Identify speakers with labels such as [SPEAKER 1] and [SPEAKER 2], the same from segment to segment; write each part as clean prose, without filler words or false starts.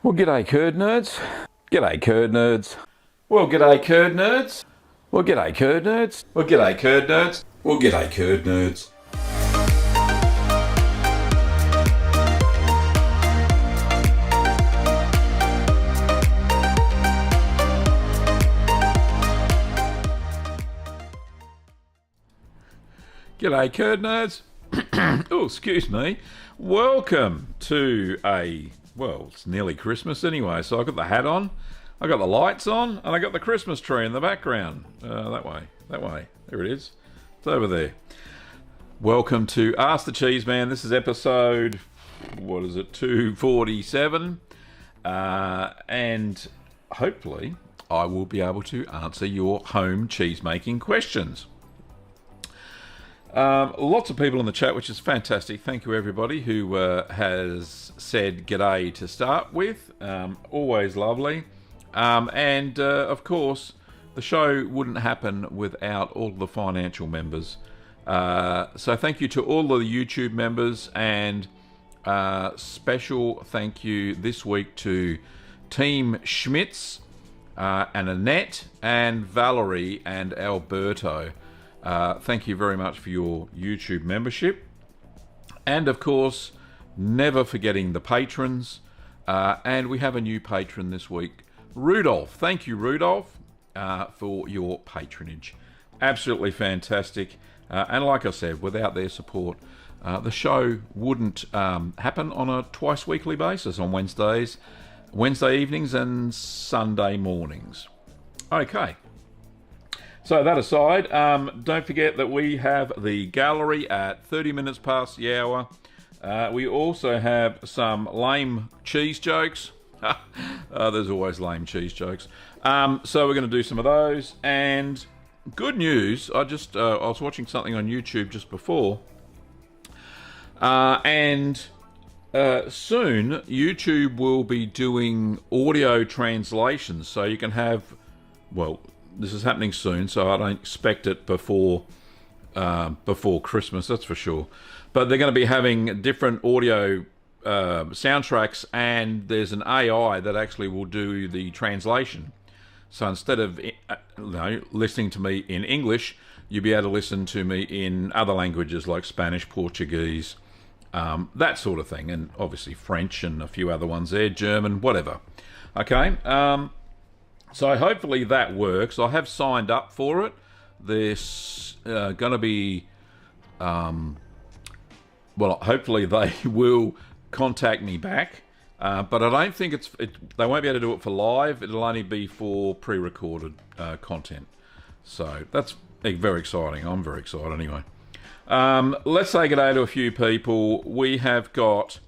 [SPEAKER 1] Well, g'day curd nerds. G'day curd nerds. Well, g'day curd nerds. Well, g'day curd nerds. Well, g'day curd nerds. Well, g'day curd nerds. G'day curd nerds. Oh, excuse me. Welcome to well, it's nearly Christmas anyway, so I've got the hat on, I got the lights on, and I got the Christmas tree in the background. That way, there it is. It's over there. Welcome to Ask the Cheeseman. This is episode, 247, and hopefully I will be able to answer your home cheese making questions. Lots of people in the chat, which is fantastic. Thank you everybody who has said g'day to start with. Always lovely. And of course, the show wouldn't happen without all the financial members. So thank you to all of the YouTube members, and special thank you this week to Team Schmitz and Annette and Valerie and Alberto. Thank you very much for your YouTube membership. And of course, never forgetting the patrons. And we have a new patron this week, Rudolph. Thank you, Rudolph, for your patronage. Absolutely fantastic. And like I said, without their support, the show wouldn't happen on a twice weekly basis on Wednesday evenings and Sunday mornings. Okay. So that aside, don't forget that we have the gallery at 30 minutes past the hour. We also have some lame cheese jokes. There's always lame cheese jokes. So we're going to do some of those. And good news, I was watching something on YouTube just before. And soon YouTube will be doing audio translations. So you can have, this is happening soon, so I don't expect it before Christmas, that's for sure. But they're going to be having different audio soundtracks, and there's an AI that actually will do the translation. So instead of listening to me in English, you'll be able to listen to me in other languages like Spanish, Portuguese, that sort of thing, and obviously French and a few other ones there, German, whatever. Okay. So hopefully that works. I have signed up for it. There's going to be, hopefully they will contact me back. But I don't think they won't be able to do it for live. It'll only be for pre-recorded content. So that's very exciting. I'm very excited anyway. Let's say good day to a few people. We have got...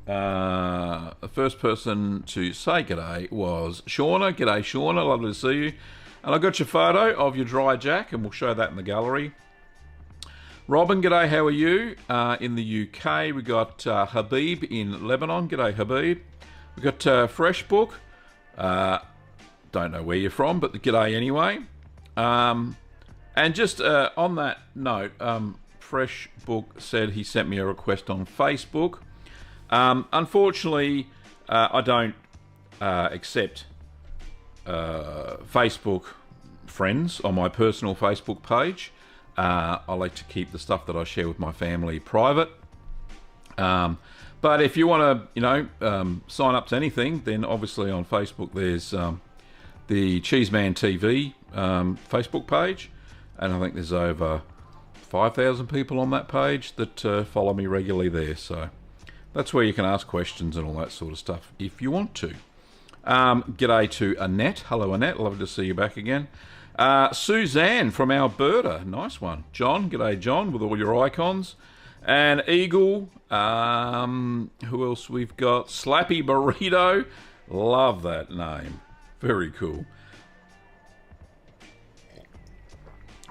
[SPEAKER 1] the first person to say g'day was Shauna. G'day, Shauna. Lovely to see you. And I got your photo of your dry jack, and we'll show that in the gallery. Robin, g'day. How are you? In the UK, we got Habib in Lebanon. G'day, Habib. We got Fresh Book. Don't know where you're from, but g'day anyway. And just on that note, Fresh Book said he sent me a request on Facebook. Unfortunately, I don't accept Facebook friends on my personal Facebook page. I like to keep the stuff that I share with my family private. But if you want to, sign up to anything, then obviously on Facebook there's the Cheeseman TV Facebook page, and I think there's over 5,000 people on that page that follow me regularly there. So that's where you can ask questions and all that sort of stuff if you want to. G'day to Annette. Hello, Annette. Lovely to see you back again. Suzanne from Alberta. Nice one. John. G'day, John, with all your icons. And Eagle. Who else we've got? Slappy Burrito. Love that name. Very cool.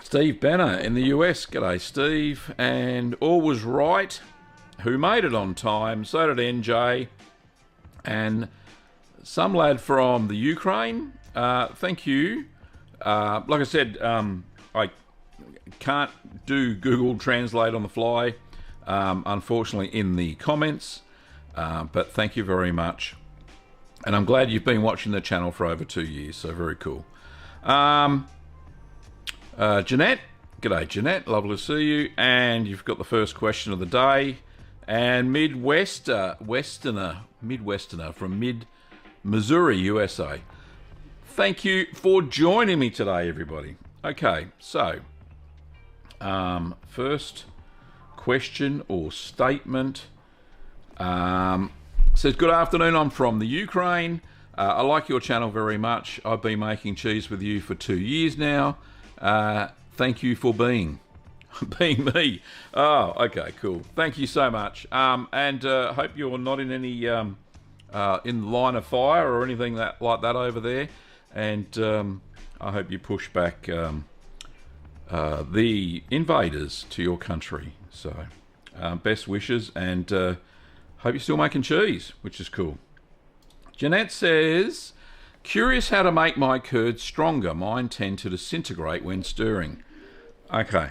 [SPEAKER 1] Steve Banner in the US. G'day, Steve. And All Was Right, who made it on time. So did NJ. And some lad from the Ukraine. Thank you. Like I said, I can't do Google Translate on the fly, unfortunately, in the comments. But thank you very much And I'm glad you've been watching the channel for over 2 years, so very cool. Jeanette, g'day Jeanette, lovely to see you. And you've got the first question of the day. And Midwesterner from Missouri, USA. Thank you for joining me today, everybody. Okay, so first question or statement says, good afternoon, I'm from the Ukraine. I like your channel very much. I've been making cheese with you for 2 years now. Thank you for being me. Oh, okay, cool. Thank you so much. And hope you're not in any in line of fire or anything like that over there. And I hope you push back the invaders to your country. So best wishes, and hope you're still making cheese, which is cool. Jeanette says, curious how to make my curds stronger. Mine tend to disintegrate when stirring. Okay,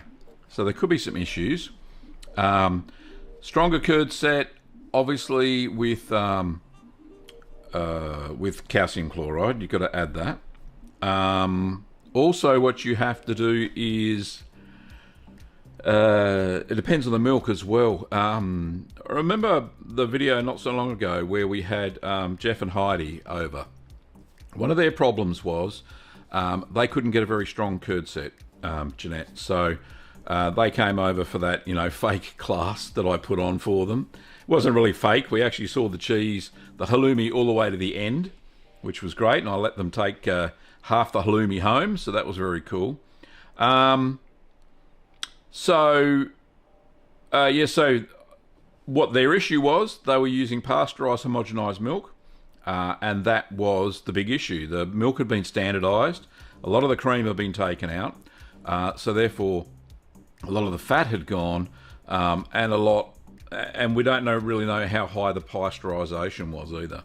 [SPEAKER 1] so there could be some issues. Stronger curd set, obviously with calcium chloride. You've got to add that. Also, what you have to do is, it depends on the milk as well. Remember the video not so long ago where we had Jeff and Heidi over? One of their problems was they couldn't get a very strong curd set, Jeanette. So they came over for that, fake class that I put on for them. It wasn't really fake. We actually saw the cheese, the halloumi, all the way to the end, which was great. And I let them take half the halloumi home, so that was very cool. So what their issue was, they were using pasteurised homogenised milk, and that was the big issue. The milk had been standardised, a lot of the cream had been taken out, so therefore a lot of the fat had gone, and we don't really know how high the pasteurisation was either.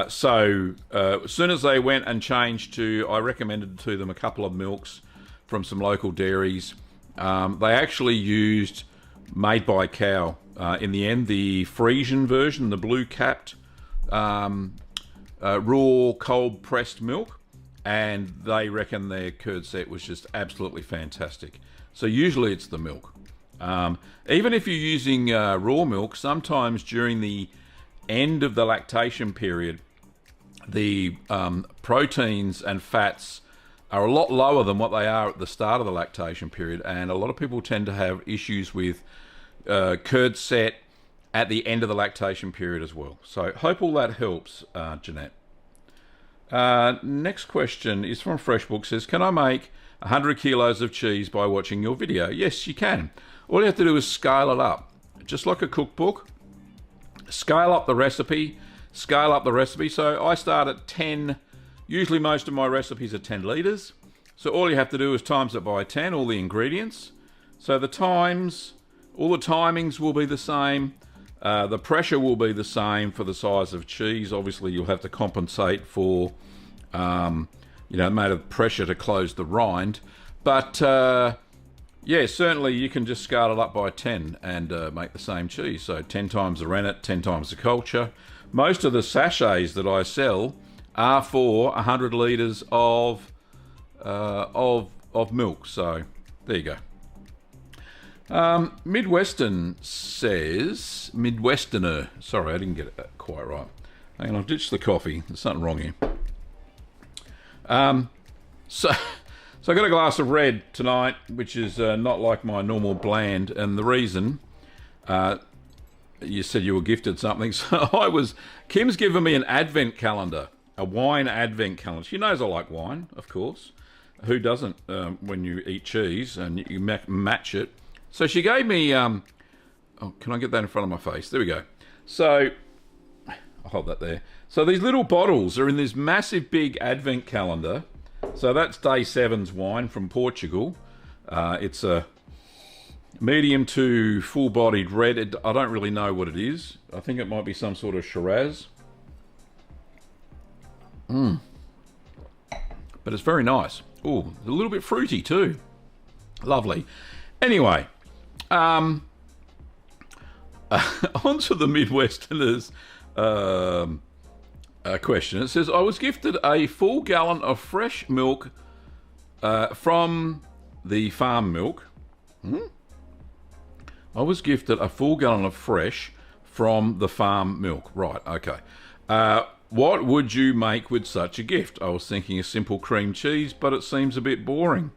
[SPEAKER 1] So as soon as they went and changed to, I recommended to them a couple of milks from some local dairies. They actually used Made by Cow in the end, the Frisian version, the blue capped raw cold pressed milk, and they reckon their curd set was just absolutely fantastic. So usually it's the milk. Even if you're using raw milk, sometimes during the end of the lactation period, the proteins and fats are a lot lower than what they are at the start of the lactation period, and a lot of people tend to have issues with curd set at the end of the lactation period as well. So hope all that helps, Jeanette. Next question is from Freshbook, says, can I make 100 kilos of cheese by watching your video? Yes, you can. All you have to do is scale it up, just like a cookbook. Scale up the recipe. So I start at 10. Usually most of my recipes are 10 litres. So all you have to do is times it by 10, all the ingredients. So all the timings will be the same. The pressure will be the same for the size of cheese. Obviously you'll have to compensate for, the amount of pressure to close the rind. But yeah, certainly you can just scale it up by 10 and make the same cheese. So 10 times the rennet, 10 times the culture. Most of the sachets that I sell are for 100 litres of milk. So there you go. Midwesterner, sorry, I didn't get it quite right. Hang on, I've ditched the coffee. There's something wrong here. So I got a glass of red tonight, which is not like my normal bland, and the reason, you said you were gifted something, so Kim's given me an advent calendar, a wine advent calendar. She knows I like wine, of course. Who doesn't when you eat cheese and you match it? So she gave me, oh, can I get that in front of my face? There we go. So, I'll hold that there. So these little bottles are in this massive big advent calendar. So that's day 7's wine from Portugal. It's a medium to full-bodied red. I don't really know what it is. I think it might be some sort of Shiraz. But it's very nice. Oh, a little bit fruity too. Lovely. Anyway, onto the Midwesterners question. It says, I was gifted a full gallon of fresh milk from the farm milk. I was gifted a full gallon of fresh from the farm milk. Right, okay. What would you make with such a gift? I was thinking a simple cream cheese, but it seems a bit boring.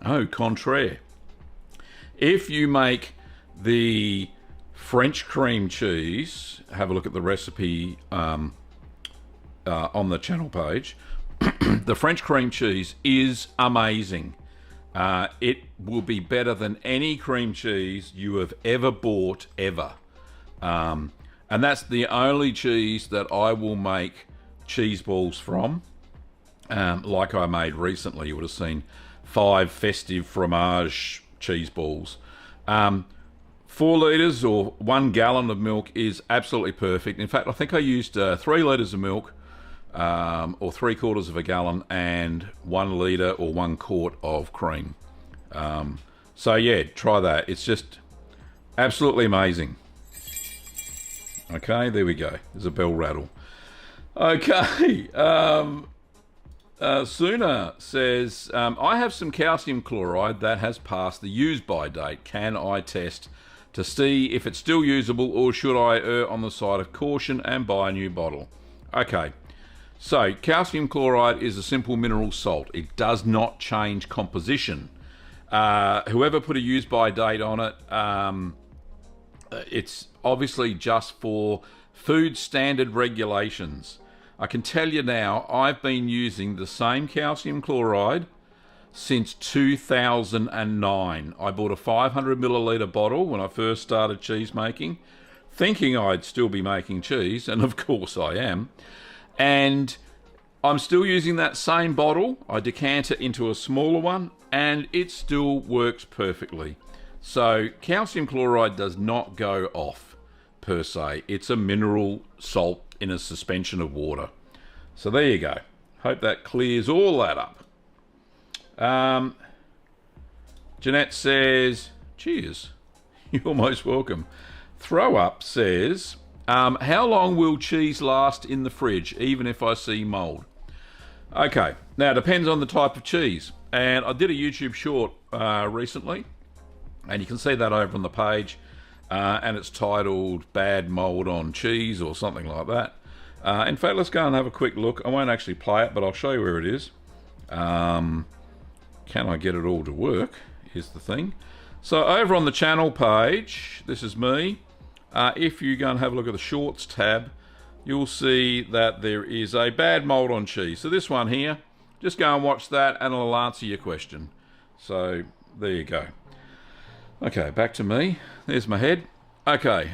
[SPEAKER 1] Oh, contraire. If you make the French cream cheese, have a look at the recipe on the channel page. The French cream cheese is amazing. It will be better than any cream cheese you have ever bought, ever. And that's the only cheese that I will make cheese balls from. Like I made recently, you would have seen 5 festive fromage cheese balls. 4 litres or 1 gallon of milk is absolutely perfect. In fact, I think I used 3 litres of milk, or 3/4 of a gallon, and 1 litre or 1 quart of cream. So yeah, try that. It's just absolutely amazing. Okay, there we go. There's a bell rattle. Okay, Suna says, I have some calcium chloride that has passed the use-by date. Can I test to see if it's still usable, or should I err on the side of caution and buy a new bottle? Okay, so calcium chloride is a simple mineral salt. It does not change composition. Whoever put a use-by date on it, it's obviously just for food standard regulations. I can tell you now, I've been using the same calcium chloride since 2009. I bought a 500 milliliter bottle when I first started cheese making, thinking I'd still be making cheese, and of course I am. And I'm still using that same bottle. I decant it into a smaller one, and it still works perfectly. So calcium chloride does not go off per se. It's a mineral salt in a suspension of water. So there you go. Hope that clears all that up. Jeanette says, cheers. You're most welcome. Throw Up says, how long will cheese last in the fridge, even if I see mold? Okay, now it depends on the type of cheese. And I did a YouTube short recently, and you can see that over on the page, and it's titled Bad Mold on Cheese or something like that. In fact, let's go and have a quick look. I won't actually play it, but I'll show you where it is. Can I get it all to work? Here's the thing. So over on the channel page, this is me. If you go and have a look at the Shorts tab, you'll see that there is a bad mold on cheese. So this one here, just go and watch that and it'll answer your question. So there you go. Okay, back to me. There's my head. Okay,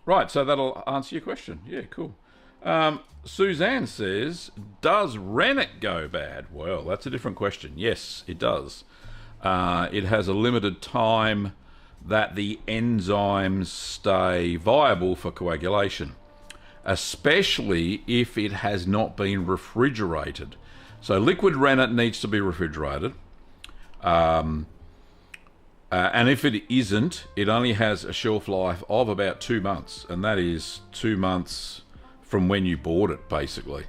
[SPEAKER 1] right, so that'll answer your question. Yeah, cool. Suzanne says, does rennet go bad? Well, that's a different question. Yes, it does. It has a limited time that the enzymes stay viable for coagulation, especially if it has not been refrigerated. So liquid rennet needs to be refrigerated. And if it isn't, it only has a shelf life of about 2 months, and that is 2 months from when you bought it, basically.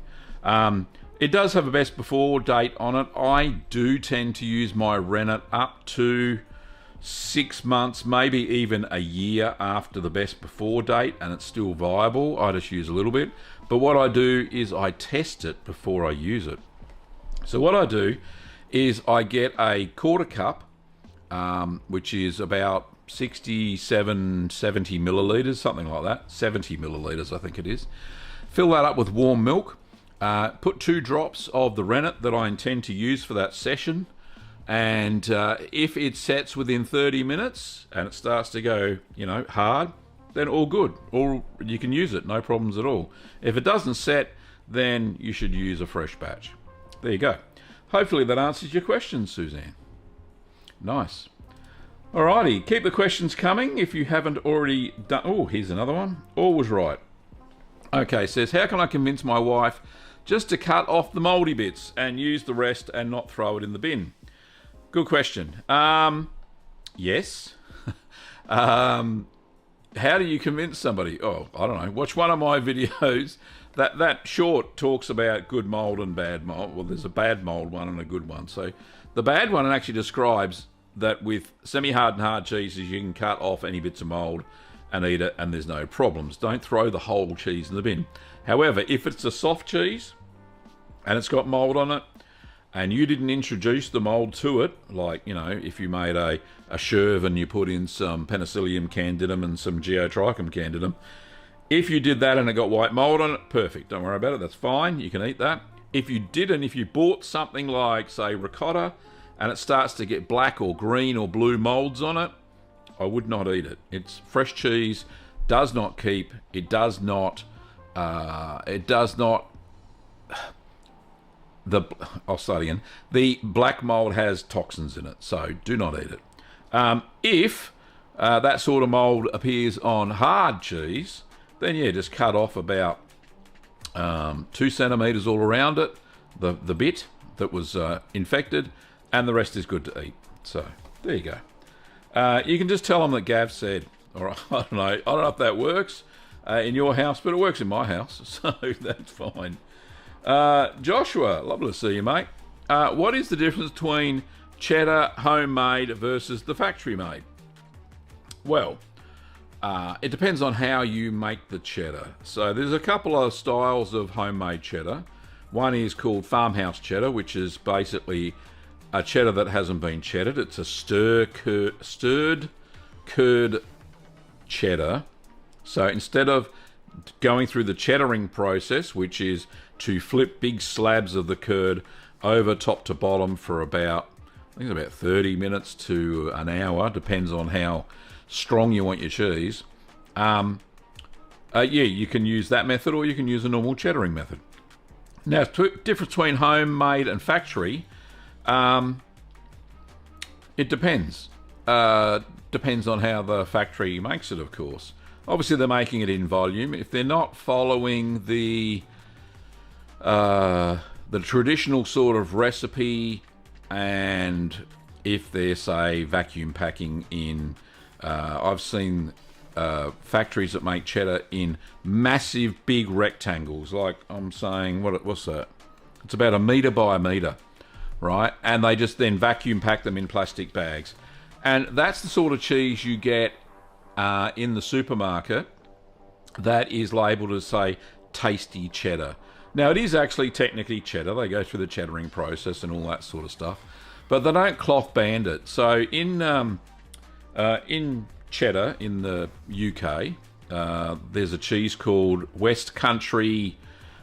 [SPEAKER 1] It does have a best before date on it. I do tend to use my rennet up to 6 months, maybe even a year after the best before date, and it's still viable. I just use a little bit. But what I do is I test it before I use it. So what I do is I get a 1/4 cup, which is about 67, 70 millilitres, something like that. 70 millilitres, I think it is. Fill that up with warm milk. Put 2 drops of the rennet that I intend to use for that session. And if it sets within 30 minutes and it starts to go, hard, then all good. Or you can use it, no problems at all. If it doesn't set, then you should use a fresh batch. There you go. Hopefully that answers your question, Suzanne. Nice. Alrighty, keep the questions coming if you haven't already done. Oh, here's another one. All was right. Okay, says, how can I convince my wife just to cut off the mouldy bits and use the rest and not throw it in the bin? Good question. Yes. how do you convince somebody? Oh, I don't know. Watch one of my videos. That short talks about good mould and bad mould. Well, there's a bad mould one and a good one. So the bad one actually describes that with semi-hard and hard cheeses, you can cut off any bits of mould and eat it, and there's no problems. Don't throw the whole cheese in the bin. However, if it's a soft cheese and it's got mould on it, and you didn't introduce the mould to it, like, you know, if you made a sherv and you put in some Penicillium candidum and some Geotrichum candidum, if you did that and it got white mould on it, perfect. Don't worry about it. That's fine. You can eat that. If you didn't, if you bought something like, say, ricotta, and it starts to get black or green or blue moulds on it, I would not eat it. It's fresh cheese, does not keep. It does not. I'll start again. The black mould has toxins in it, so do not eat it. If that sort of mould appears on hard cheese, then yeah, just cut off about 2 centimetres all around it, the bit that was infected, and the rest is good to eat. So there you go. You can just tell them that Gav said, all right, I don't know if that works in your house, but it works in my house, so that's fine. Joshua, lovely to see you, mate. What is the difference between cheddar homemade versus the factory made? Well, it depends on how you make the cheddar. So there's a couple of styles of homemade cheddar. One is called farmhouse cheddar, which is basically a cheddar that hasn't been cheddared. It's a stirred curd cheddar. So instead of going through the cheddaring process, which is to flip big slabs of the curd over top to bottom for about, I think it's about 30 minutes to an hour, depends on how strong you want your cheese. Yeah, you can use that method, or you can use a normal cheddaring method. Now, difference between homemade and factory, it depends. Depends on how the factory makes it, of course. Obviously, they're making it in volume. If they're not following the traditional sort of recipe, and if they're, say, vacuum packing in, I've seen factories that make cheddar in massive big rectangles, like I'm saying, what's that? It's about 1 metre by 1 metre, right? And they just then vacuum pack them in plastic bags. And that's the sort of cheese you get in the supermarket that is labelled as, say, tasty cheddar. Now, it is actually technically cheddar. They go through the cheddaring process and all that sort of stuff, but they don't cloth band it. So in cheddar in the UK, there's a cheese called West Country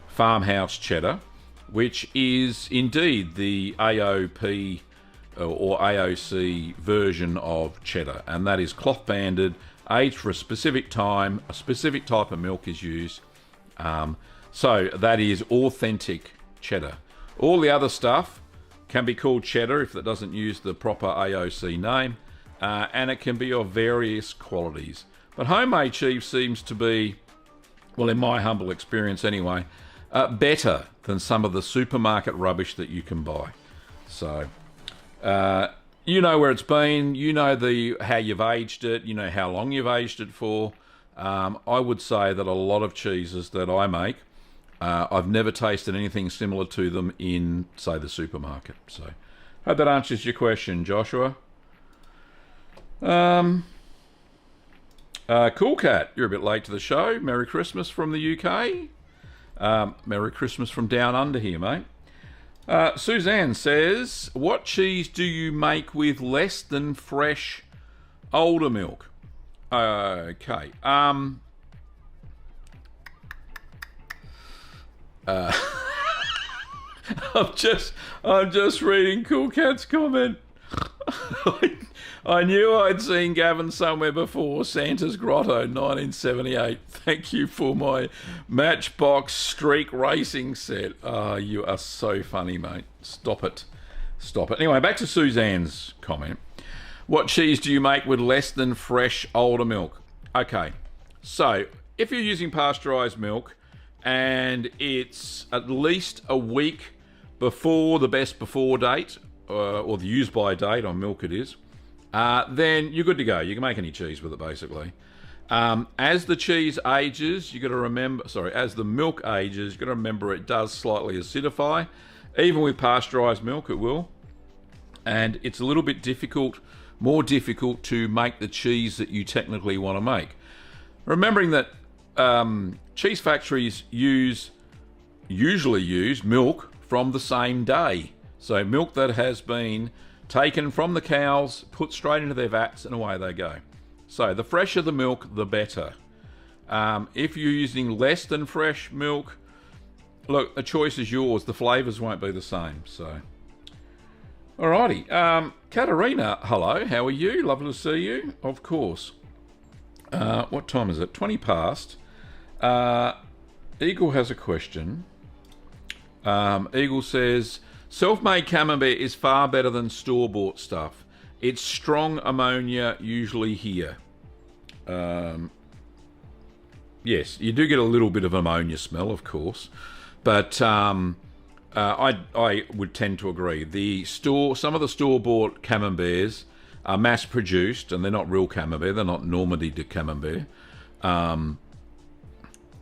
[SPEAKER 1] Farmhouse Cheddar, which is indeed the AOP or AOC version of cheddar, and that is cloth banded, aged for a specific time, a specific type of milk is used. So that is authentic cheddar. All the other stuff can be called cheddar if it doesn't use the proper AOC name, and it can be of various qualities. But homemade cheese seems to be, well, in my humble experience anyway, better than some of the supermarket rubbish that you can buy. So, you know where it's been, you know how you've aged it, you know how long you've aged it for. I would say that a lot of cheeses that I make, I've never tasted anything similar to them in, say, the supermarket. So, hope that answers your question, Joshua. Cool Cat, you're a bit late to the show. Merry Christmas from the UK. Merry Christmas from down under here, mate. Suzanne says, what cheese do you make with less than fresh older milk? Okay. I'm just reading Cool Cat's comment. I knew I'd seen Gavin somewhere before. Santa's Grotto, 1978. Thank you for my Matchbox Streak Racing set. You are so funny, mate. Stop it. Anyway, back to Suzanne's comment. What cheese do you make with less than fresh older milk? Okay, so if you're using pasteurised milk and it's at least a week before the best before date, or the use by date on milk it is, then you're good to go. You can make any cheese with it, basically. As the cheese ages, you got to remember, as the milk ages, you got to remember it does slightly acidify. Even with pasteurized milk, it will. And it's a little bit difficult, more difficult to make the cheese that you technically want to make. Remembering that cheese factories usually use milk from the same day. So milk that has been taken from the cows, put straight into their vats, and away they go. So the fresher the milk, the better. If you're using less than fresh milk, look, the choice is yours. The flavours won't be the same. So, alrighty. Katerina, hello. How are you? Lovely to see you. Of course. What time is it? 20 past. Eagle has a question. Eagle says, self-made Camembert is far better than store-bought stuff. It's strong ammonia usually here. Yes, you do get a little bit of ammonia smell, of course, but I would tend to agree. Some of the store-bought Camemberts are mass-produced, and they're not real Camembert. They're not Normandy de Camembert, and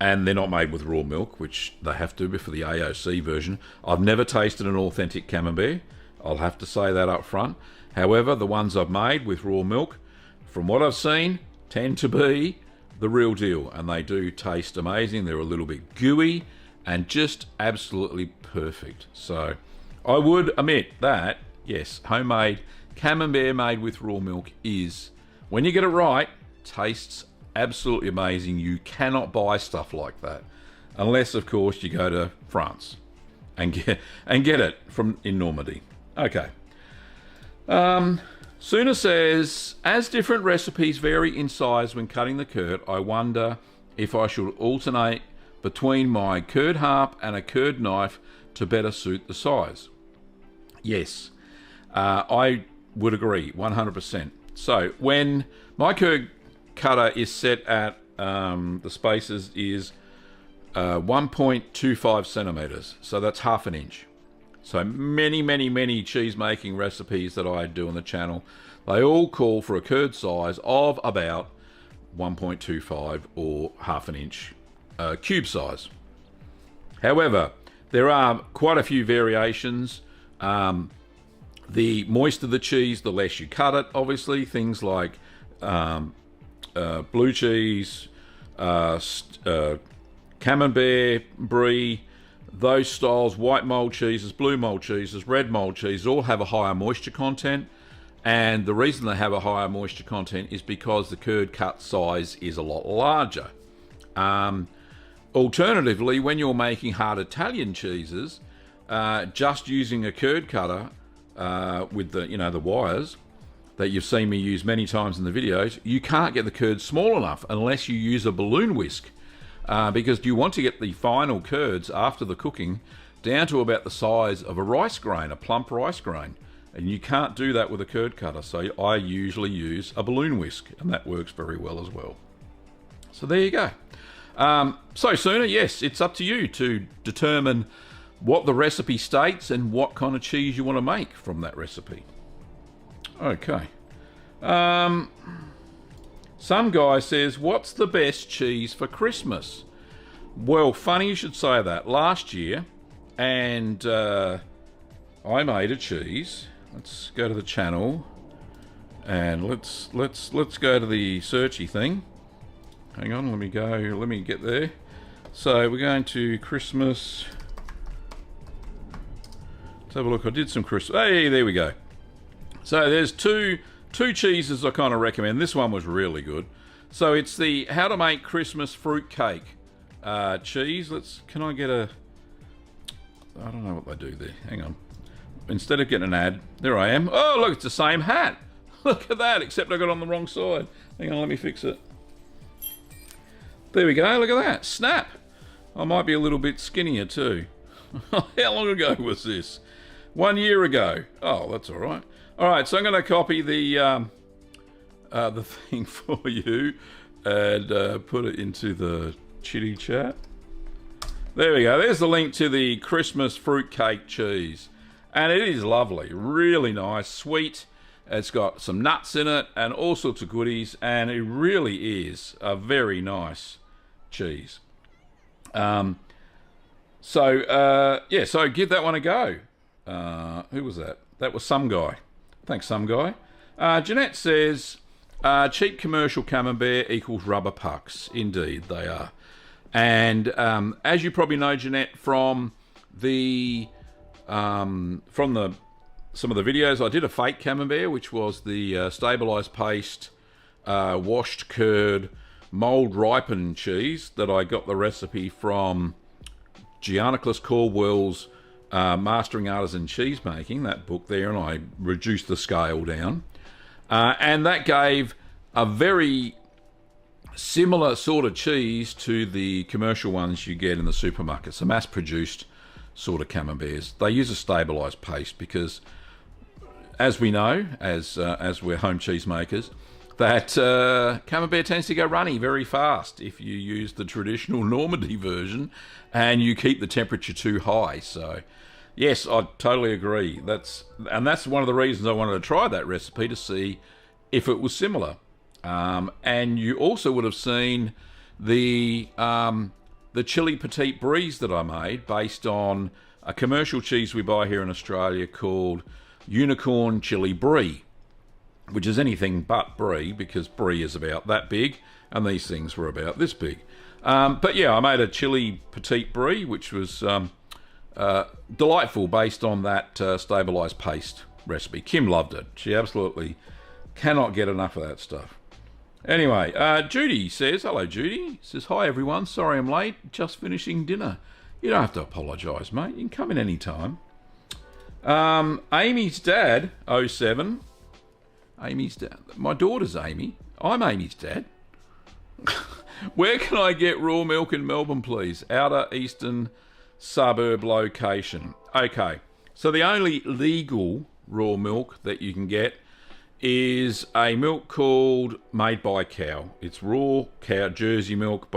[SPEAKER 1] they're not made with raw milk, which they have to be for the AOC version. I've never tasted an authentic Camembert. I'll have to say that up front. However, the ones I've made with raw milk, from what I've seen, tend to be the real deal, and they do taste amazing. They're a little bit gooey and just absolutely perfect. So I would admit that, yes, homemade Camembert made with raw milk is, when you get it right, tastes absolutely amazing. You cannot buy stuff like that unless, of course, you go to France and get it from in Normandy. Okay. Suna says, as different recipes vary in size when cutting the curd, I wonder if I should alternate between my curd harp and a curd knife to better suit the size. Yes, I would agree 100%. So when my curd cutter is set at the spaces is 1.25 centimeters, so that's half an inch. So many cheese making recipes that I do on the channel, they all call for a curd size of about 1.25 or half an inch cube size. However, there are quite a few variations. The moister the cheese, the less you cut it, obviously. Things like blue cheese, Camembert, Brie, those styles, white mold cheeses, blue mold cheeses, red mold cheeses, all have a higher moisture content. And the reason they have a higher moisture content is because the curd cut size is a lot larger. Alternatively, when you're making hard Italian cheeses, just using a curd cutter with the wires that you've seen me use many times in the videos, you can't get the curds small enough unless you use a balloon whisk. Because you want to get the final curds after the cooking down to about the size of a rice grain, a plump rice grain. And you can't do that with a curd cutter, so I usually use a balloon whisk, and that works very well as well. So there you go. So Suna, yes, it's up to you to determine what the recipe states and what kind of cheese you want to make from that recipe. Okay. Some guy says, what's the best cheese for Christmas? Well, funny you should say that. Last year, and I made a cheese. Let's go to the channel, and let's go to the searchy thing. Hang on, let me get there. So we're going to Christmas. Let's have a look. I did some Christmas. Hey, there we go. So there's two cheeses I kind of recommend. This one was really good. So it's the how to make Christmas fruitcake cheese. Can I get a, I don't know what they do there. Hang on. Instead of getting an ad, there I am. Oh, look, it's the same hat. Look at that, except I got on the wrong side. Hang on, let me fix it. There we go, look at that. Snap. I might be a little bit skinnier too. How long ago was this? 1 year ago. Oh, that's all right. All right, so I'm going to copy the thing for you and put it into the chitty chat. There we go. There's the link to the Christmas fruitcake cheese. And it is lovely. Really nice, sweet. It's got some nuts in it and all sorts of goodies, and it really is a very nice cheese. So give that one a go. Who was that? That was Some Guy. Thanks, Some Guy. Jeanette says, cheap commercial Camembert equals rubber pucks. Indeed, they are. And as you probably know, Jeanette, from some of the videos, I did a fake Camembert, which was the stabilised paste, washed curd, mould ripened cheese that I got the recipe from Giannicus Caldwell's Mastering Artisan Cheese Making, that book there, and I reduced the scale down. And that gave a very similar sort of cheese to the commercial ones you get in the supermarkets, the mass-produced sort of Camemberts. They use a stabilised paste because, as we know, as we're home cheese makers, that Camembert tends to go runny very fast if you use the traditional Normandy version and you keep the temperature too high. So, yes, I totally agree. That's one of the reasons I wanted to try that recipe, to see if it was similar. And you also would have seen the chili petite bries that I made based on a commercial cheese we buy here in Australia called Unicorn Chili Brie, which is anything but brie, because brie is about that big and these things were about this big. But yeah, I made a chili petite brie, which was delightful based on that stabilised paste recipe. Kim loved it. She absolutely cannot get enough of that stuff. Anyway, Judy says, hello Judy, says, hi everyone, sorry I'm late, just finishing dinner. You don't have to apologise, mate, you can come in any time. Amy's dad, 07. Amy's dad, my daughter's Amy, I'm Amy's dad. Where can I get raw milk in Melbourne, please? Outer eastern suburb location. Okay, so the only legal raw milk that you can get is a milk called Made by Cow. It's raw cow Jersey milk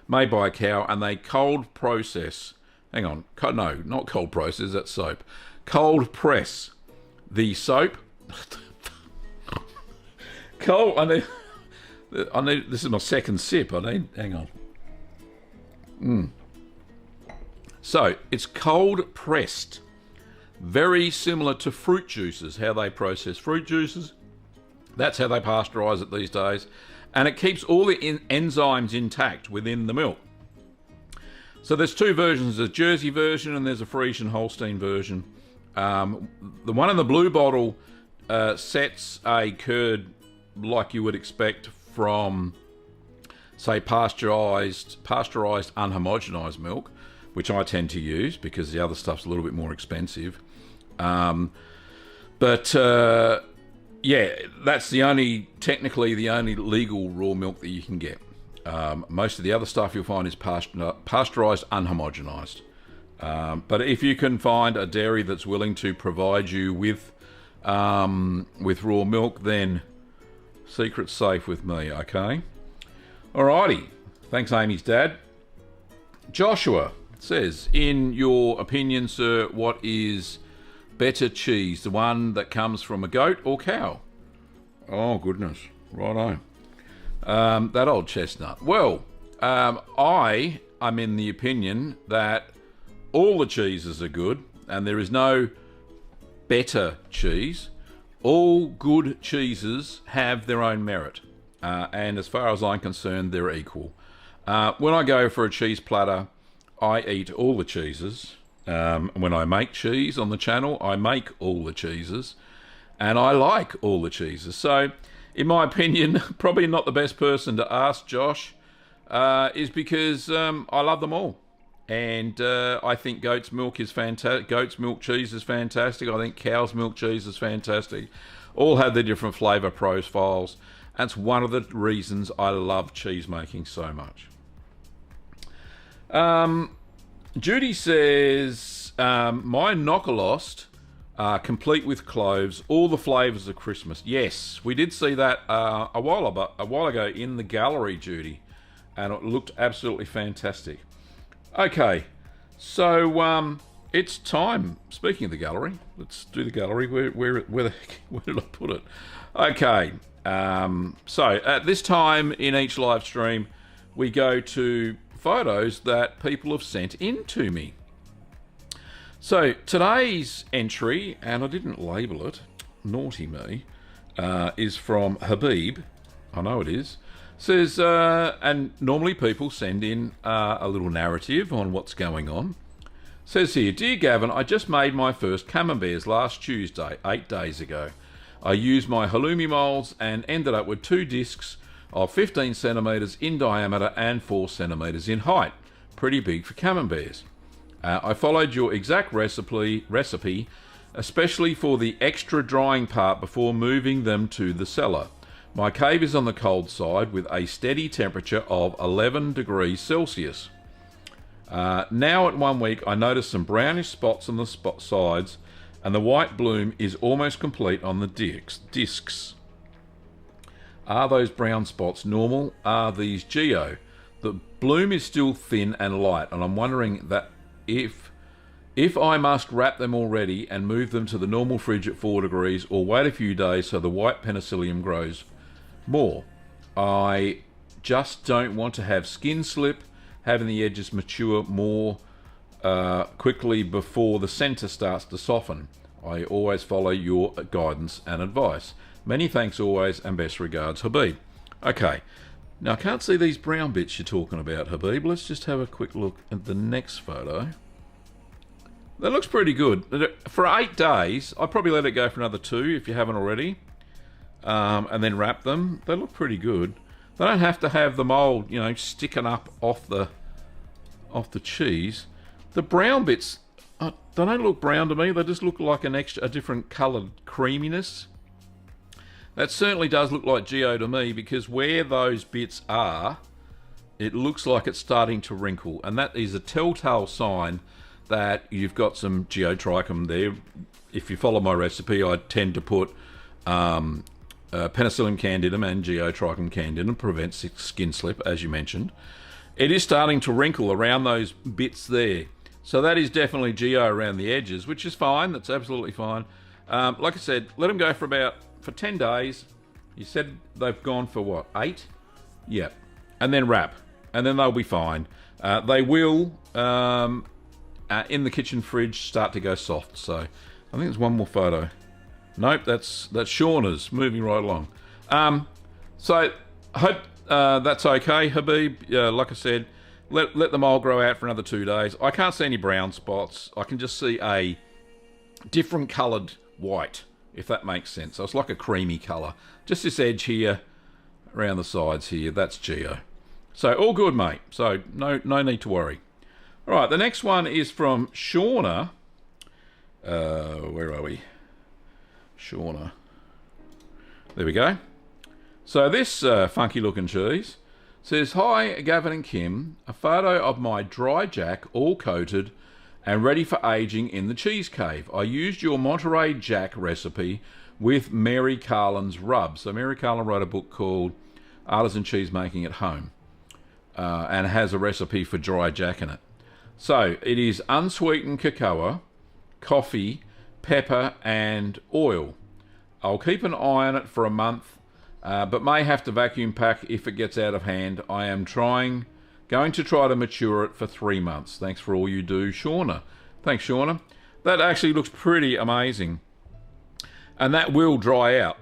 [SPEAKER 1] made by a cow, and they cold process. Hang on, no, not cold process. That's soap. Cold press the soap. Cold. I need. This is my second sip. Hang on. So it's cold pressed. Very similar to fruit juices, how they process fruit juices. That's how they pasteurise it these days. And it keeps all the enzymes intact within the milk. So there's two versions, a Jersey version and there's a Friesian Holstein version. The one in the blue bottle sets a curd like you would expect from, say, pasteurised unhomogenised milk, which I tend to use because the other stuff's a little bit more expensive. Yeah, that's technically the only legal raw milk that you can get. Most of the other stuff you'll find is pasteurised, unhomogenised. But if you can find a dairy that's willing to provide you with raw milk, then secret's safe with me, okay? Alrighty. Thanks, Amy's dad. Joshua says, in your opinion, sir, what is better cheese, the one that comes from a goat or cow? Oh, goodness. Righto. That old chestnut. Well, I am in the opinion that all the cheeses are good, and there is no better cheese. All good cheeses have their own merit, and as far as I'm concerned, they're equal. When I go for a cheese platter, I eat all the cheeses. When I make cheese on the channel, I make all the cheeses, and I like all the cheeses. So, in my opinion, probably not the best person to ask Josh, is because I love them all. And I think goat's milk is fantastic. Goat's milk cheese is fantastic. I think cow's milk cheese is fantastic. All have their different flavour profiles. That's one of the reasons I love cheese making so much. Judy says, my Knockalost, complete with cloves, all the flavours of Christmas. Yes, we did see that a while ago in the gallery, Judy, and it looked absolutely fantastic. Okay, so it's time. Speaking of the gallery, let's do the gallery. Where did I put it? Okay. So at this time in each live stream, we go to photos that people have sent in to me. So today's entry, and I didn't label it, naughty me, is from Habib. I know it is. Says, and normally people send in a little narrative on what's going on. Says here, Dear Gavin, I just made my first Camemberts last Tuesday, 8 days ago. I used my halloumi moulds and ended up with 2 discs of 15 centimetres in diameter and 4 centimetres in height. Pretty big for Camemberts. I followed your exact recipe, especially for the extra drying part before moving them to the cellar. My cave is on the cold side with a steady temperature of 11 degrees Celsius. Now at 1 week I noticed some brownish spots on the sides and the white bloom is almost complete on the discs. Are those brown spots normal? Are these geo? The bloom is still thin and light, and I'm wondering that if I must wrap them already and move them to the normal fridge at 4 degrees or wait a few days so the white penicillium grows more. I just don't want to have skin slip, having the edges mature more quickly before the centre starts to soften. I always follow your guidance and advice. Many thanks always, and best regards, Habib. Okay, now I can't see these brown bits you're talking about, Habib. Let's just have a quick look at the next photo. That looks pretty good. For 8 days, I'd probably let it go for another 2 if you haven't already, and then wrap them. They look pretty good. They don't have to have the mould, you know, sticking up off the cheese. The brown bits, they don't look brown to me. They just look like a different coloured creaminess. That certainly does look like geo to me, because where those bits are, it looks like it's starting to wrinkle, and that is a telltale sign that you've got some geotrichum there. If you follow my recipe, I tend to put Penicillium candidum and Geotrichum candidum, prevents skin slip, as you mentioned. It is starting to wrinkle around those bits there. So that is definitely geo around the edges, which is fine. That's absolutely fine. Like I said, let them go for 10 days. You said they've gone for what, 8? Yep. And then wrap. And then they'll be fine. They will, in the kitchen fridge, start to go soft. So I think there's one more photo. Nope, that's Shauna's. Moving right along. So I hope that's okay, Habib. Like I said, let them all grow out for another 2 days. I can't see any brown spots. I can just see a different coloured white, if that makes sense. So it's like a creamy colour. Just this edge here, around the sides here, that's geo. So all good, mate. So no need to worry. All right, the next one is from Shauna. Where are we? Shauna. There we go. So this funky looking cheese says, Hi Gavin and Kim, a photo of my dry jack all coated and ready for aging in the cheese cave. I used your Monterey Jack recipe with Mary Carlin's rub. So Mary Carlin wrote a book called Artisan Cheese Making at Home, and has a recipe for dry jack in it. So it is unsweetened cocoa, coffee, pepper and oil. I'll keep an eye on it for a month, but may have to vacuum pack if it gets out of hand. I am going to try to mature it for 3 months. Thanks for all you do, Shauna. Thanks, Shauna. That actually looks pretty amazing. And that will dry out.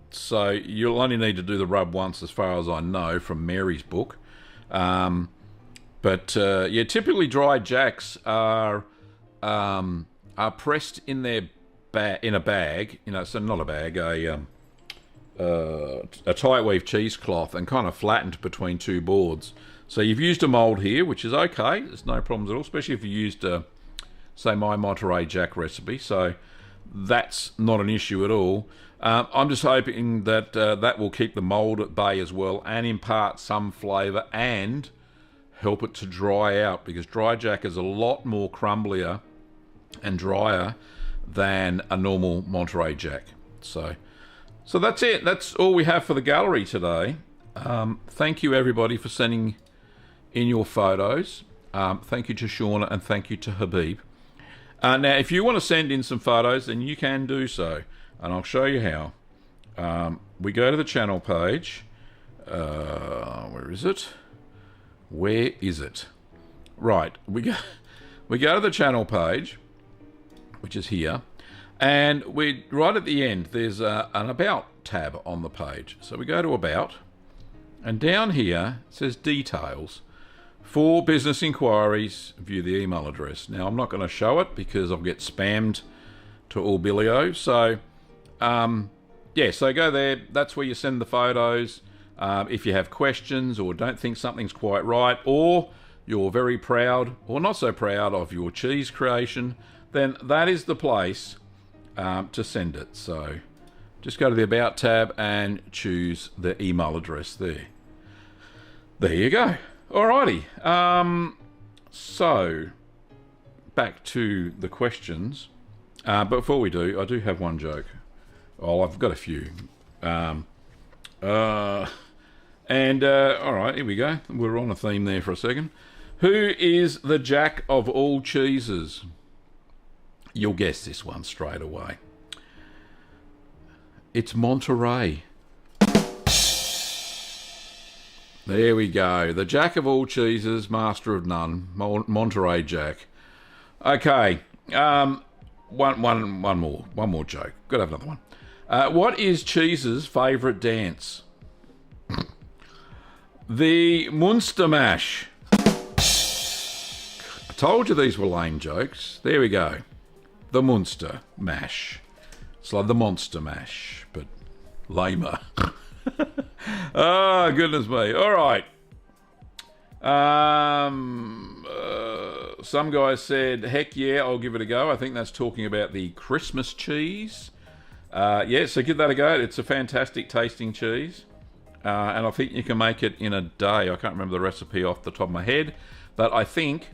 [SPEAKER 1] So you'll only need to do the rub once, as far as I know, from Mary's book. But yeah, typically dry jacks are pressed in in a bag, you know, so not a bag, a tight weave cheesecloth, and kind of flattened between 2 boards. So you've used a mould here, which is okay. There's no problems at all, especially if you used, say, my Monterey Jack recipe. So that's not an issue at all. I'm just hoping that that will keep the mould at bay as well, and impart some flavour and help it to dry out, because dry jack is a lot more crumblier and drier than a normal Monterey Jack. So that's it. That's all we have for the gallery today. Thank you everybody for sending in your photos. Thank you to Shauna and thank you to Habib. Now, if you want to send in some photos, then you can do so, and I'll show you how. We go to the channel page. Where is it? Where is it? Right, we go to the channel page, which is here, and we right at the end there's an About tab on the page. So we go to About, and down here it says Details. For business inquiries, view the email address. Now, I'm not going to show it because I'll get spammed to all Billio. So, yeah, so go there. That's where you send the photos. If you have questions or don't think something's quite right, or you're very proud or not so proud of your cheese creation, then that is the place to send it. So just go to the About tab and choose the email address there. There you go. Alrighty, so back to the questions. But before we do, I do have one joke. Oh, I've got a few. Alright, here we go. We're on a theme there for a second. Who is the jack of all cheeses? You'll guess this one straight away. It's Monterey. There we go. The jack of all cheeses, master of none. Monterey Jack. Okay. One more joke. Got to have another one. What is Cheese's favourite dance? The Munster Mash. I told you these were lame jokes. There we go. The Munster Mash. It's like the Monster Mash, but lamer. Oh, goodness me. All right. Some guy said, heck yeah, I'll give it a go. I think that's talking about the Christmas cheese. Yeah, so give that a go. It's a fantastic tasting cheese. And I think you can make it in a day. I can't remember the recipe off the top of my head. But I think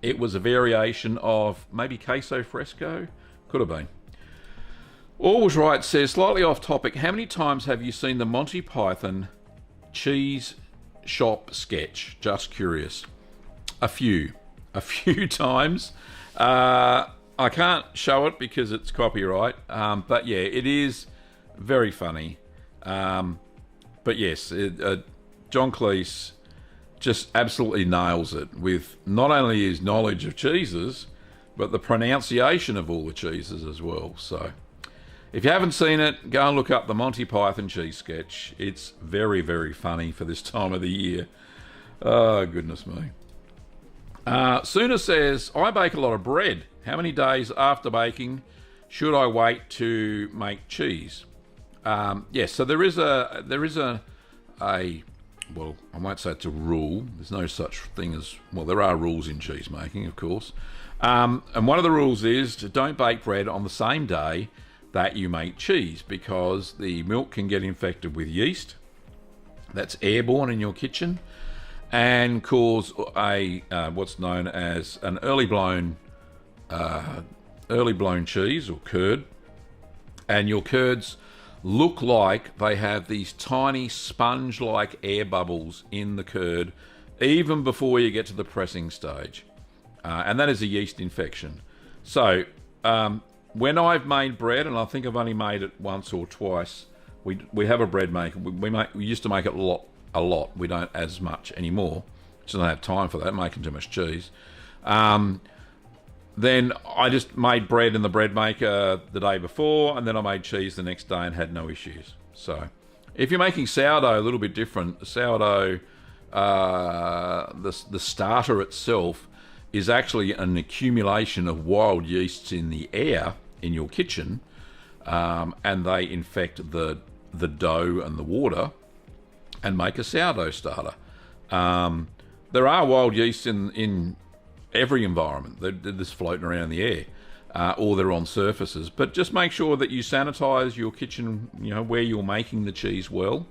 [SPEAKER 1] it was a variation of maybe queso fresco. Could have been. Always Right says, slightly off topic, how many times have you seen the Monty Python cheese shop sketch? Just curious. A few times. I can't show it because it's copyright, but yeah, it is very funny. But yes, John Cleese just absolutely nails it with not only his knowledge of cheeses, but the pronunciation of all the cheeses as well. So if you haven't seen it, go and look up the Monty Python cheese sketch. It's very, very funny for this time of the year. Oh, goodness me. Suna says, I bake a lot of bread. How many days after baking should I wait to make cheese? Yes, so there is a well, I won't say it's a rule. There's no such thing as, well, there are rules in cheese making, of course. And one of the rules is to don't bake bread on the same day that you make cheese, because the milk can get infected with yeast that's airborne in your kitchen and cause a what's known as an early blown cheese or curd, and your curds look like they have these tiny sponge-like air bubbles in the curd even before you get to the pressing stage, and that is a yeast infection. So when I've made bread, and I think I've only made it once or twice, we have a bread maker. We used to make it a lot. We don't as much anymore. Just don't have time for that, making too much cheese. Then I just made bread in the bread maker the day before, and then I made cheese the next day and had no issues. So if you're making sourdough, a little bit different. Sourdough, the starter itself is actually an accumulation of wild yeasts in the air in your kitchen, and they infect the dough and the water and make a sourdough starter. There are wild yeasts in every environment. They're just floating around in the air, or they're on surfaces. But just make sure that you sanitize your kitchen, where you're making the cheese well.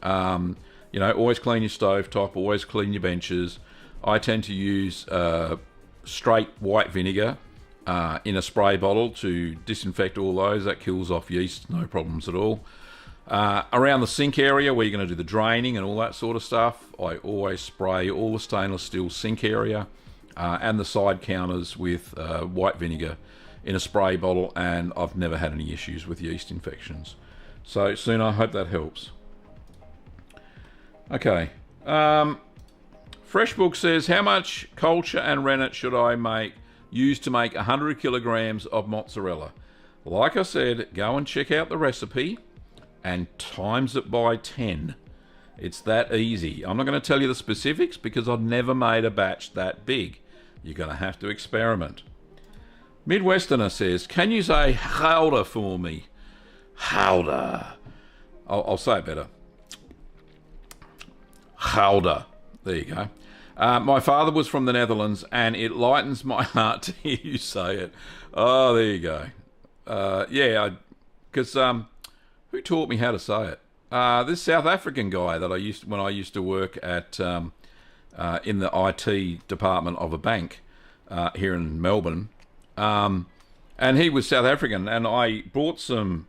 [SPEAKER 1] Always clean your stovetop, always clean your benches. I tend to use straight white vinegar in a spray bottle to disinfect all those. That kills off yeast, no problems at all. Around the sink area where you're going to do the draining and all that sort of stuff, I always spray all the stainless steel sink area and the side counters with white vinegar in a spray bottle, and I've never had any issues with yeast infections. So soon, I hope that helps. Okay. Freshbook says, how much culture and rennet should I use to make 100 kilograms of mozzarella? Like I said, go and check out the recipe and times it by 10. It's that easy. I'm not going to tell you the specifics because I've never made a batch that big. You're going to have to experiment. Midwesterner says, can you say howder for me? Howder. I'll say it better. Howder. There you go. My father was from the Netherlands, and it lightens my heart to hear you say it. Oh, there you go. Because who taught me how to say it? This South African guy that when I used to work at in the IT department of a bank here in Melbourne, and he was South African, and I brought some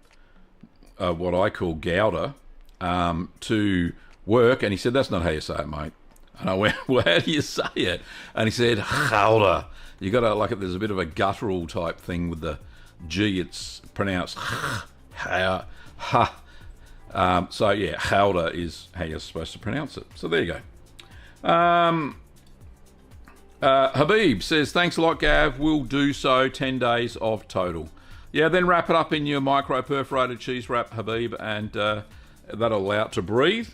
[SPEAKER 1] what I call gouda to work, and he said, "That's not how you say it, mate." And I went, "Well, how do you say it?" And he said, "Gouda." You got to there's a bit of a guttural type thing with the G. It's pronounced ha. So yeah, gouda is how you're supposed to pronounce it. So there you go. Habib says, thanks a lot, Gav. We'll do so. 10 days of total. Yeah, then wrap it up in your micro perforated cheese wrap, Habib, and that'll allow it to breathe.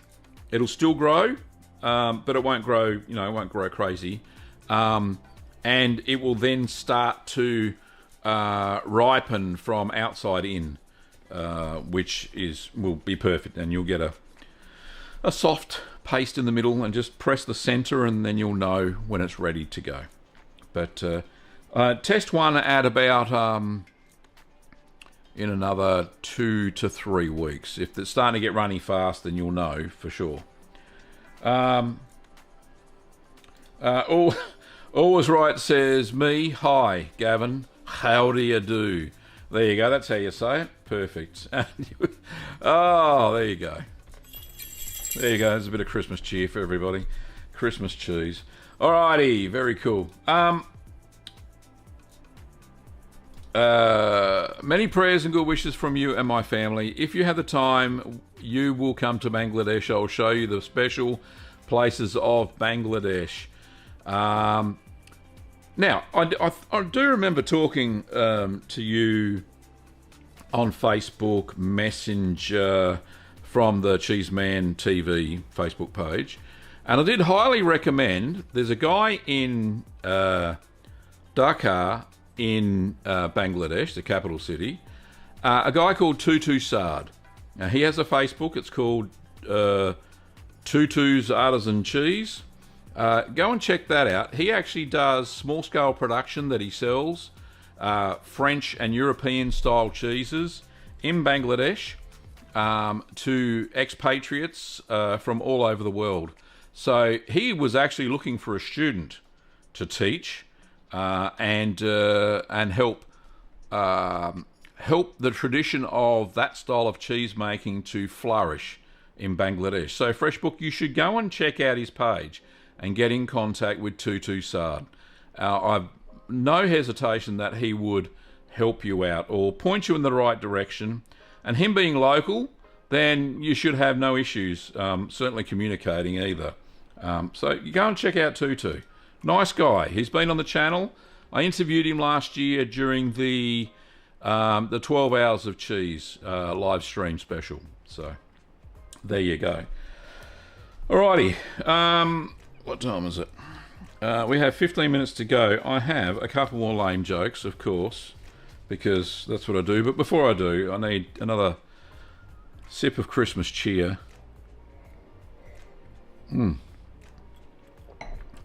[SPEAKER 1] It'll still grow, but it won't grow. It won't grow crazy, and it will then start to ripen from outside in, which will be perfect, and you'll get a soft paste in the middle, and just press the center, and then you'll know when it's ready to go. But test one at about in another 2 to 3 weeks. If it's starting to get runny fast, then you'll know for sure. Always Right says, me, hi, Gavin, how do you do? There you go, that's how you say it. Perfect. Oh, there you go. There you go, there's a bit of Christmas cheer for everybody. Christmas cheese. Alrighty, very cool. Many prayers and good wishes from you and my family. If you have the time, you will come to Bangladesh. I'll show you the special places of Bangladesh. Now, I do remember talking to you on Facebook Messenger from the Cheeseman TV Facebook page, and I did highly recommend. There's a guy in Dhaka in Bangladesh, the capital city, a guy called Tutu Sard. Now, he has a Facebook. It's called Tutu's Artisan Cheese. Go and check that out. He actually does small-scale production that he sells, French and European-style cheeses in Bangladesh to expatriates from all over the world. So he was actually looking for a student to teach and help the tradition of that style of cheese making to flourish in Bangladesh. So Freshbook, you should go and check out his page and get in contact with Tutu Sard. I've no hesitation that he would help you out or point you in the right direction. And him being local, then you should have no issues certainly communicating either. So you go and check out Tutu. Nice guy. He's been on the channel. I interviewed him last year during the 12 Hours of Cheese live stream special. So there you go. Alrighty. What time is it? We have 15 minutes to go. I have a couple more lame jokes, of course, because that's what I do. But before I do, I need another sip of Christmas cheer.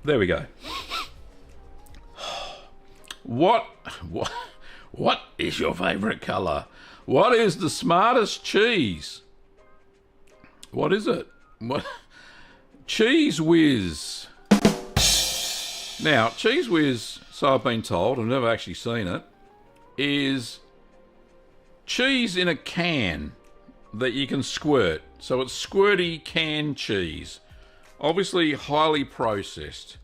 [SPEAKER 1] There we go. What is your favourite colour? What is the smartest cheese? What is it? What? Cheese Whiz. Now, Cheese Whiz, so I've been told, I've never actually seen it, is cheese in a can. that you can squirt. So it's squirty canned cheese. Obviously highly processed.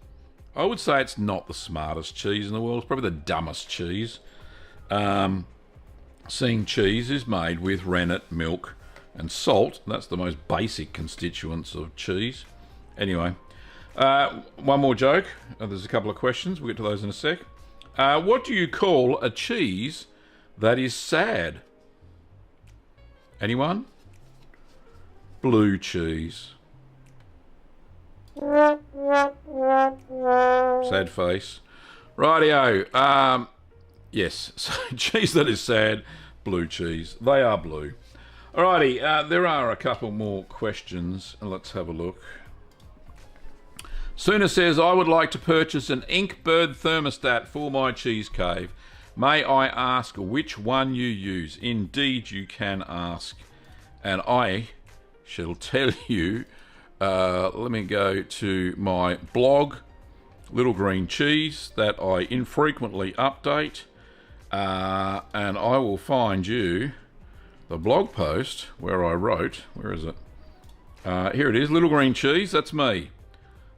[SPEAKER 1] I would say it's not the smartest cheese in the world. It's probably the dumbest cheese. Seeing cheese is made with rennet, milk and salt. That's the most basic constituents of cheese. Anyway, one more joke. There's a couple of questions. We'll get to those in a sec. What do you call a cheese that is sad? Anyone? Blue cheese. Sad face. Rightio. Yes, so cheese that is sad, blue cheese. They are blue. Alrighty, there are a couple more questions. Let's have a look. Sooner says, I would like to purchase an Inkbird thermostat for my cheese cave. May I ask which one you use? Indeed, you can ask. And I shall tell you. Let me go to my blog, Little Green Cheese, that I infrequently update. And I will find you the blog post where I wrote. Where is it? Here it is, Little Green Cheese. That's me.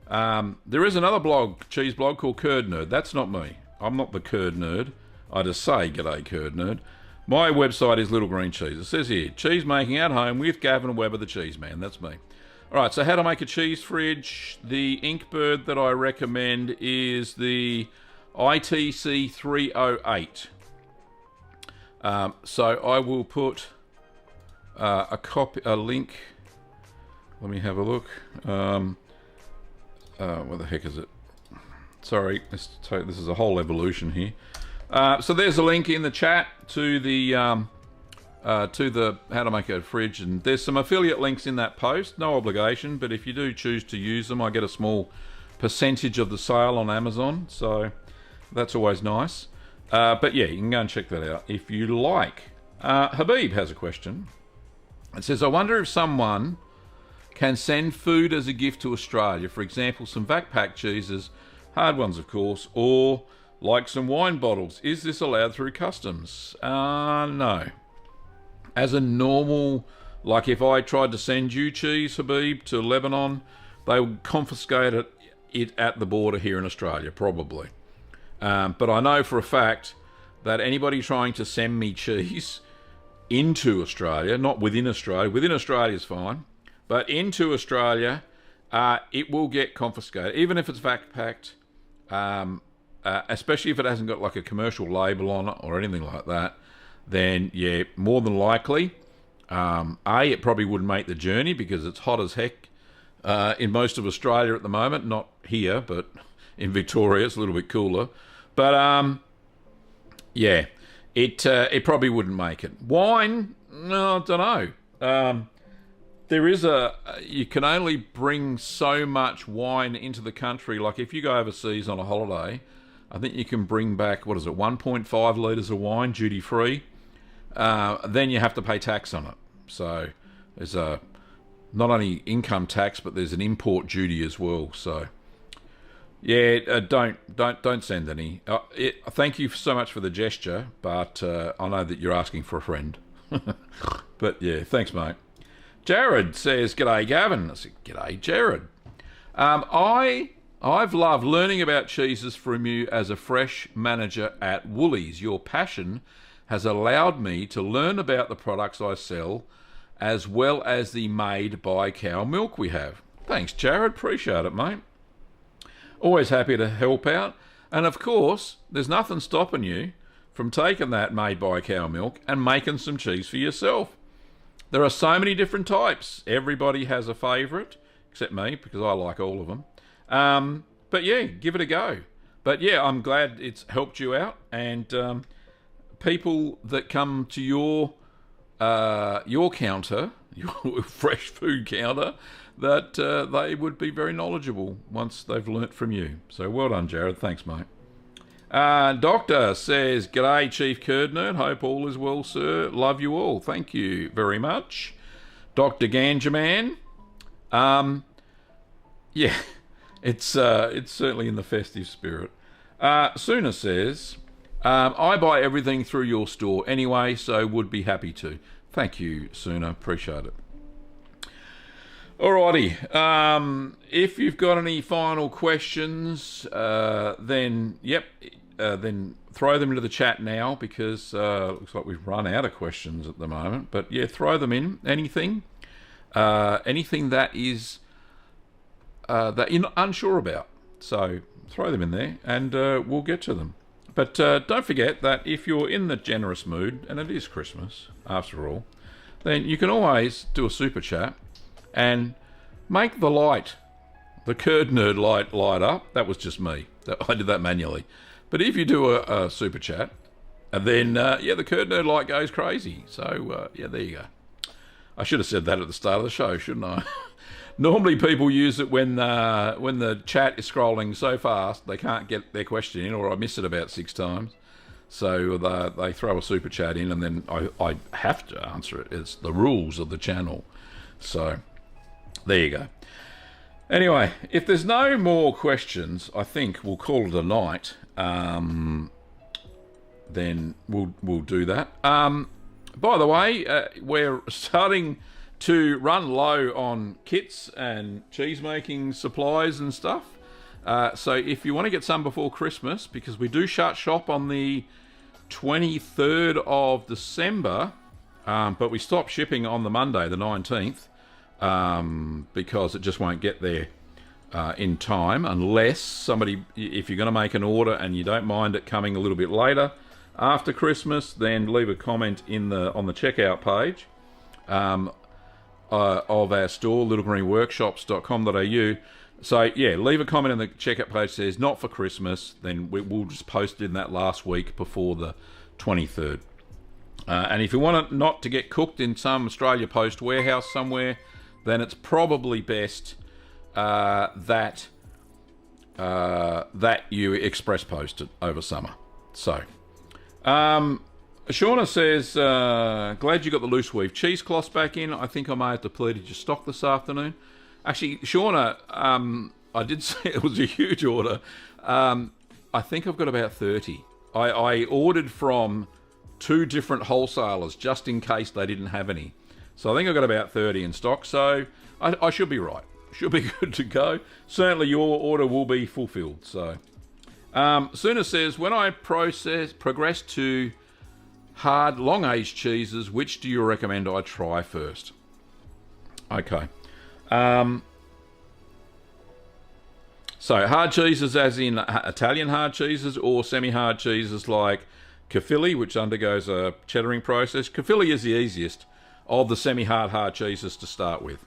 [SPEAKER 1] There is another blog, cheese blog, called Curd Nerd. That's not me. I'm not the Curd Nerd. I just say, g'day, Curd Nerd. My website is Little Green Cheese. It says here, cheese making at home with Gavin Webber, the Cheeseman. That's me. All right, so how to make a cheese fridge. The Inkbird that I recommend is the ITC 308. So I will put a link. Let me have a look. Where the heck is it? Sorry, this is a whole evolution here. So there's a link in the chat to the how to make a fridge, and there's some affiliate links in that post. No obligation, but if you do choose to use them, I get a small percentage of the sale on Amazon, so that's always nice. But yeah, you can go and check that out if you like. Habib has a question. It says, I wonder if someone can send food as a gift to Australia, for example, some vac-packed cheeses, hard ones of course, or like some wine bottles. Is this allowed through customs? No. As a normal, like if I tried to send you cheese, Habib, to Lebanon, they would confiscate it at the border here in Australia, probably. But I know for a fact that anybody trying to send me cheese into Australia, not within Australia is fine, but into Australia, it will get confiscated, even if it's vac-packed, especially if it hasn't got like a commercial label on it or anything like that. Then yeah, more than likely, it probably wouldn't make the journey because it's hot as heck in most of Australia at the moment. Not here, but in Victoria it's a little bit cooler. But yeah, it probably wouldn't make it. Wine, no, I don't know. There is you can only bring so much wine into the country. Like if you go overseas on a holiday, I think you can bring back, 1.5 litres of wine duty free. Then you have to pay tax on it. So there's not only income tax, but there's an import duty as well. So yeah, don't send any. Thank you so much for the gesture, but I know that you're asking for a friend. But yeah, thanks, mate. Jared says, "G'day, Gavin." I said, "G'day, Jared." I've loved learning about cheeses from you as a fresh manager at Woolies. Your passion has allowed me to learn about the products I sell, as well as the made by cow milk we have. Thanks, Jared. Appreciate it, mate. Always happy to help out. And of course, there's nothing stopping you from taking that made by cow milk and making some cheese for yourself. There are so many different types. Everybody has a favourite, except me, because I like all of them. But yeah, give it a go. But yeah, I'm glad it's helped you out. And people that come to your counter, your fresh food counter, that they would be very knowledgeable once they've learnt from you. So well done, Jared. Thanks, mate. Doctor says, "G'day, Chief Curd Nerd. Hope all is well, sir. Love you all." Thank you very much, Dr. Ganjaman. Yeah, it's certainly in the festive spirit. Sooner says, "I buy everything through your store anyway, so would be happy to. Thank you, Suna. Appreciate it. Alrighty. If you've got any final questions, then throw them into the chat now, because looks like we've run out of questions at the moment. But yeah, throw them in. Anything that is that you're not unsure about. So throw them in there, and we'll get to them. But don't forget that if you're in the generous mood, and it is Christmas after all, then you can always do a super chat and make the curd nerd light up. That was just me. I did that manually. But if you do a super chat, and then the curd nerd light goes crazy. So there you go. I should have said that at the start of the show, shouldn't I? Normally people use it when the chat is scrolling so fast they can't get their question in, or I miss it about 6 times. So they throw a super chat in, and then I have to answer it. It's the rules of the channel. So there you go. Anyway, if there's no more questions, I think we'll call it a night. Then we'll do that. By the way, we're starting to run low on kits and cheese making supplies and stuff. So if you want to get some before Christmas, because we do shut shop on the 23rd of December, but we stop shipping on the Monday, the 19th, because it just won't get there in time, unless somebody, if you're going to make an order and you don't mind it coming a little bit later after Christmas, then leave a comment on the checkout page of our store, littlegreenworkshops.com.au. So yeah, leave a comment on the checkout page that says not for Christmas, then we'll just post it in that last week before the 23rd. And if you want it not to get cooked in some Australia Post warehouse somewhere, then it's probably best that you express post it over summer. So, Shauna says, glad you got the loose weave cheesecloths back in. I think I may have depleted your stock this afternoon. Actually, Shauna, I did say it was a huge order. I think I've got about 30. I ordered from 2 different wholesalers just in case they didn't have any. So I think I've got about 30 in stock. So I should be right. Should be good to go. Certainly your order will be fulfilled. So Suna says, when I progress to hard, long-aged cheeses, which do you recommend I try first? Okay. So hard cheeses as in Italian hard cheeses, or semi-hard cheeses like Caffilli, which undergoes a cheddaring process. Caffilli is the easiest of the semi-hard cheeses to start with.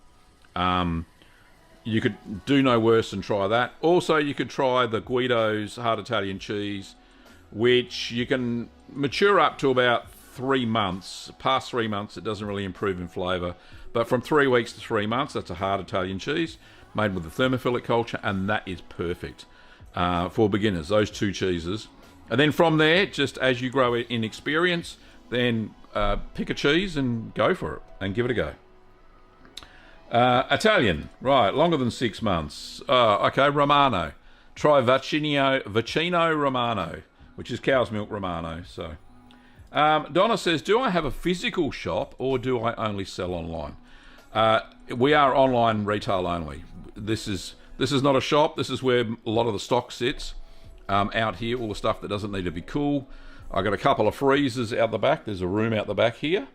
[SPEAKER 1] You could do no worse than try that. Also, you could try the Guido's hard Italian cheese, which you can mature up to about 3 months. Past 3 months, it doesn't really improve in flavour. But from 3 weeks to 3 months, that's a hard Italian cheese made with the thermophilic culture, and that is perfect for beginners, those 2 cheeses. And then from there, just as you grow in experience, then pick a cheese and go for it and give it a go. Italian, right, longer than 6 months. Okay, Romano. Try Vicino Romano, which is cow's milk Romano. So, Donna says, do I have a physical shop or do I only sell online? We are online retail only. This is not a shop. This is where a lot of the stock sits. Out here, all the stuff that doesn't need to be cool. I got a couple of freezers out the back. There's a room out the back here.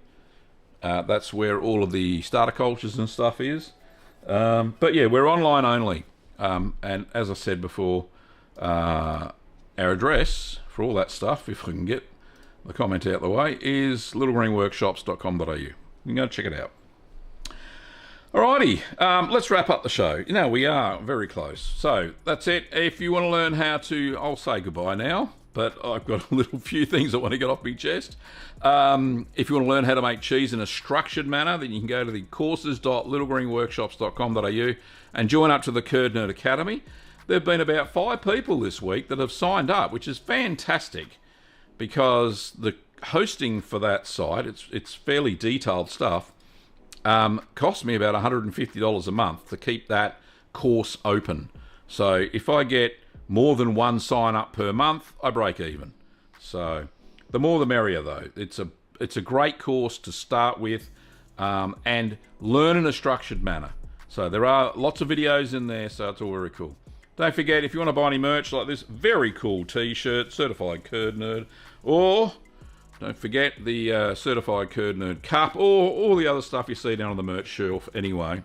[SPEAKER 1] That's where all of the starter cultures and stuff is. But yeah, we're online only. And as I said before, our address for all that stuff, if I can get the comment out the way, is littlegreenworkshops.com.au. You can go check it out. Alrighty, let's wrap up the show. You know, we are very close. So that's it. If you want to learn how to, I'll say goodbye now, but I've got a little few things I want to get off my chest. If you want to learn how to make cheese in a structured manner, then you can go to the courses.littlegreenworkshops.com.au and join up to the Curd Nerd Academy. There have been about 5 people this week that have signed up, which is fantastic, because the hosting for that site, it's fairly detailed stuff, cost me about $150 a month to keep that course open. So if I get more than 1 sign up per month, I break even. So the more the merrier, though. It's a it's a great course to start with and learn in a structured manner. So there are lots of videos in there, so it's all very cool. Don't forget, if you want to buy any merch like this very cool t-shirt, Certified Curd Nerd, or don't forget the Certified Curd Nerd cup, or all the other stuff you see down on the merch shelf anyway,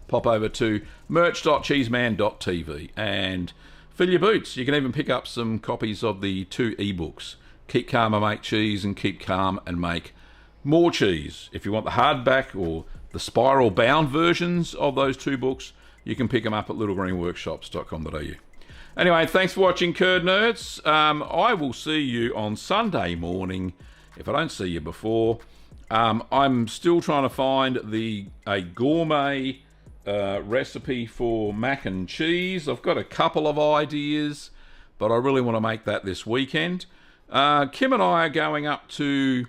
[SPEAKER 1] pop over to merch.cheeseman.tv and fill your boots. You can even pick up some copies of the 2 ebooks, Keep Calm and Make Cheese and Keep Calm and Make More Cheese. If you want the hardback or the spiral bound versions of those 2 books, you can pick them up at littlegreenworkshops.com.au. Anyway, thanks for watching, Curd Nerds. I will see you on Sunday morning, if I don't see you before. I'm still trying to find a gourmet recipe for mac and cheese. I've got a couple of ideas, but I really want to make that this weekend. Kim and I are going up to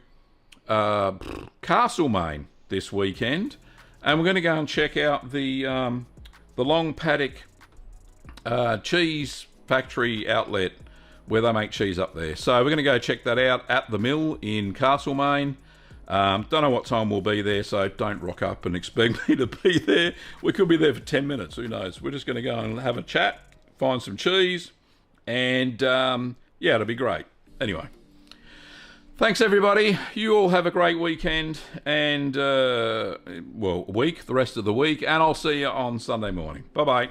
[SPEAKER 1] Castlemaine this weekend, and we're going to go and check out the Long Paddock cheese factory outlet where they make cheese up there. So we're going to go check that out at the mill in Castlemaine. Don't know what time we'll be there, so don't rock up and expect me to be there. We could be there for 10 minutes, who knows. We're just going to go and have a chat, find some cheese, and yeah, it'll be great. Anyway, thanks everybody. You all have a great weekend and, well, week, the rest of the week, and I'll see you on Sunday morning. Bye-bye.